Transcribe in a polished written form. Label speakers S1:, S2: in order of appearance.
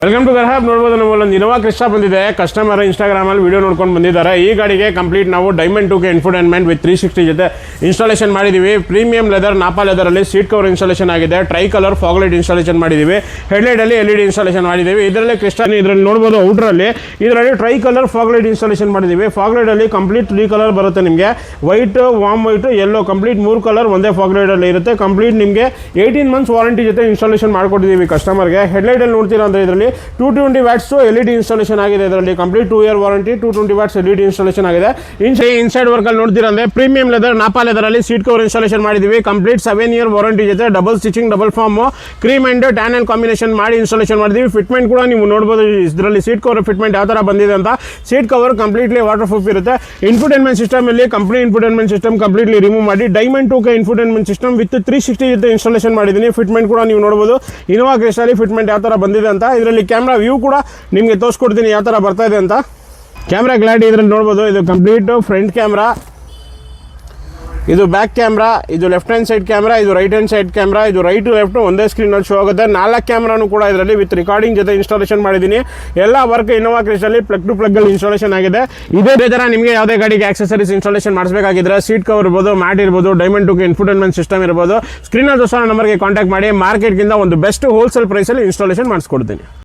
S1: Welcome to ಗರ್ಹಾಬ್. ನೋಡ್ಬೋದು ನಮ್ಮಲ್ಲೊಂದು ಇನೋವಾ ಕ್ರಿಸ್ಟಾ ಬಂದಿದೆ. ಕಸ್ಟಮರ್ ಇನ್ಸ್ಟಾಗ್ರಾಮಲ್ಲಿ ವಿಡಿಯೋ ನೋಡ್ಕೊಂಡು ಬಂದಿದ್ದಾರೆ. ಈ ಗಾಡಿಗೆ ಕಂಪ್ಲೀಟ್ ನಾವು ಡೈಮಂಡ್ 2K ಇನ್ಫೋಟೈನ್ಮೆಂಟ್ ವಿತ್ 360 ಜೊತೆ ಇನ್ಸ್ಟಾಲೇಷನ್ ಮಾಡಿದ್ದೀವಿ. ಪ್ರೀಮಿಯಂ ಲೆದರ್ ನಾಪಾ ಲೆದರಲ್ಲಿ ಸೀಟ್ ಕವರ್ ಇನ್ಸ್ಟಾಲೇಷನ್ ಆಗಿದೆ. Tri colour fog light installation ಮಾಡಿದ್ದೀವಿ. ಹೆಡ್ಲೈಟಲ್ಲಿ LED ಇನ್ಸ್ಟಾಲೇಷನ್ ಮಾಡಿದ್ದೀವಿ. ಇದರಲ್ಲಿ ಕ್ರಿಸ್ಟಾ ಇದರಲ್ಲಿ ನೋಡ್ಬೋದು ಔಟ್ರಲ್ಲಿ ಇದರಲ್ಲಿ try colour fog light installation ಮಾಡಿದ್ದೀವಿ. ಫಾಗ್ ಲೈಟಲ್ಲಿ ಕಂಪ್ಲೀಟ್ 3 ಕಲರ್ ಬರುತ್ತೆ ನಿಮಗೆ. White, warm white, yellow complete 3 colour ಒಂದೇ ಫಾಗ್ ಲೈಟಲ್ಲಿ ಇರುತ್ತೆ. ಕಂಪ್ಲೀಟ್ ನಿಮಗೆ 18 ಮಂತ್ಸ್ ವಾರಂಟಿ ಜೊತೆ ಇನ್ಸ್ಟಾಲೇಷನ್ ಮಾಡ್ಕೊಟ್ಟಿದ್ದೀವಿ ಕಸ್ಟಮರ್ಗೆ. ಹೆಡ್ಲೈಟಲ್ಲಿ ನೋಡ್ತೀರಾ ಅಂದರೆ ಇದರಲ್ಲಿ 220 ವ್ಯಾಟ್ಸ್ LED ಇನ್ಸ್ಟಾಲೇಷನ್ ಆಗಿದೆ. ಇದರಲ್ಲಿ complete 2 year warranty 220 watts LED installation ಆಗಿದೆ. ಇನ್ಸೈಡ್ ವರ್ಕಲ್ಲಿ ನೋಡ್ತೀರಾ ಅಂದರೆ ಪ್ರೀಮಿಯಂ ಲೆದರ್ ನಾಪಾ ಲೆದರಲ್ಲಿ ಸೀಟ್ ಕವರ್ ಇನ್ಸ್ಟಾಲೇಷನ್ ಮಾಡಿದ್ದೀವಿ. ಕಂಪ್ಲೀಟ್ 7 ಇಯರ್ ವಾರಂಟಿ ಜೊತೆ double stitching, double foam, cream and tan and combination ಮಾಡಿ ಇನ್ಸ್ಟಾಲೇಷನ್ ಮಾಡಿದ್ದೀವಿ. ಫಿಟ್ಮೆಂಟ್ ಕೂಡ ನೀವು ನೋಡ್ಬೋದು ಇದರಲ್ಲಿ ಸೀಟ್ ಕವರ್ ಫಿಟ್ಮೆಂಟ್ ಯಾವ ಥರ ಬಂದಿದೆ ಅಂತ. Seat cover completely waterproof ಇರುತ್ತೆ. ಇನ್ಫೋಟೈನ್ಮೆಂಟ್ ಸಿಸ್ಟಮ್ ಇಲ್ಲಿ company infotainment system completely remove ಮಾಡಿ diamond 2K infotainment system with 360 ಜೊತೆ ಇನ್ಸ್ಟಾಲೇಷನ್ ಮಾಡಿದ್ದೀನಿ. ಫಿಟ್ಮೆಂಟ್ ಕೂಡ ನೀವು ನೋಡ್ಬೋದು ಇನೋವಾ ಕ್ರಿಸ್ಟಾಲಿ ಫಿಟ್ಮೆಂಟ್ ಯಾವ ಥರ ಬಂದಿದೆ ಅಂತ. ಇದರಲ್ಲಿ ಕ್ಯಾಮ್ರಾ ವ್ಯೂ ಕೂಡ ನಿಮಗೆ ತೋರಿಸ್ಕೊಡ್ತೀನಿ ಯಾವ ಥರ ಬರ್ತಾ ಇದೆ ಅಂತ. ಕ್ಯಾಮ್ರಾ ಕ್ಲಾರಿಟಿ ಇದರಲ್ಲಿ ನೋಡ್ಬೋದು. ಇದು ಕಂಪ್ಲೀಟ್ ಫ್ರಂಟ್ ಕ್ಯಾಮ್ರಾ, ಇದು ಬ್ಯಾಕ್ ಕ್ಯಾಮ್ರಾ, ಇದು ಲೆಫ್ಟ್ ಹ್ಯಾಂಡ್ ಸೈಡ್ ಕ್ಯಾಮ್ರಾ, ಇದು ರೈಟ್ ಹ್ಯಾಂಡ್ ಸೈಡ್ ಕ್ಯಾಮ್ರಾ, ಇದು ರೈಟ್ ಟು ಲೆಫ್ಟ್ ಒಂದೇ ಸ್ಕ್ರೀನಲ್ಲಿ ಶೋ ಆಗುತ್ತೆ. 4 ಕ್ಯಾಮ್ರಾನು ಕೂಡ ಇದರಲ್ಲಿ ವಿತ್ ರೆಕಾರ್ಡಿಂಗ್ ಜೊತೆ ಇನ್ಸ್ಟಾಲೇಷನ್ ಮಾಡಿದ್ದೀನಿ. ಎಲ್ಲ ವರ್ಕ್ ಇನೋವಾ ಕ್ರಿಸ್ಟಲ್ಲಿ ಪ್ಲಗ್ ಟು ಪ್ಲಗ್ ಅಲ್ಲಿ ಇನ್ಸ್ಟಾಲೇಷನ್ ಆಗಿದೆ. ಇದೇ ಥರ ನಿಮಗೆ ಯಾವುದೇ ಗಾಡಿಗೆ ಆಕ್ಸೆಸರೀಸ್ ಇನ್ಸ್ಟಾಲೇಷನ್ ಮಾಡಿಸಬೇಕಾಗಿದ್ರೆ ಸೀಟ್ ಕವರ್ ಇರ್ಬೋದು, ಮ್ಯಾಟ್ ಇರ್ಬೋದು, ಡೈಮಂಡ್ 2K ಇನ್ಫೋಟೈನ್ಮೆಂಟ್ ಸಿಸ್ಟಮ್ ಇರ್ಬೋದು, ಸ್ಕ್ರೀನಲ್ಲಿ ತೋರಿಸೋ ನಂಬರ್ಗೆ ಕಾಂಟ್ಯಾಕ್ಟ್ ಮಾಡಿ. ಮಾರ್ಕೆಟ್ಗಿಂತ ಒಂದು ಬೆಸ್ಟ್ ಹೋಲ್ಸೇಲ್ ಪ್ರೈಸಲ್ಲಿ ಇನ್ಸ್ಟಾಲೇಷನ್ ಮಾಡಿಸ್ಕೊಡ್ತೀನಿ.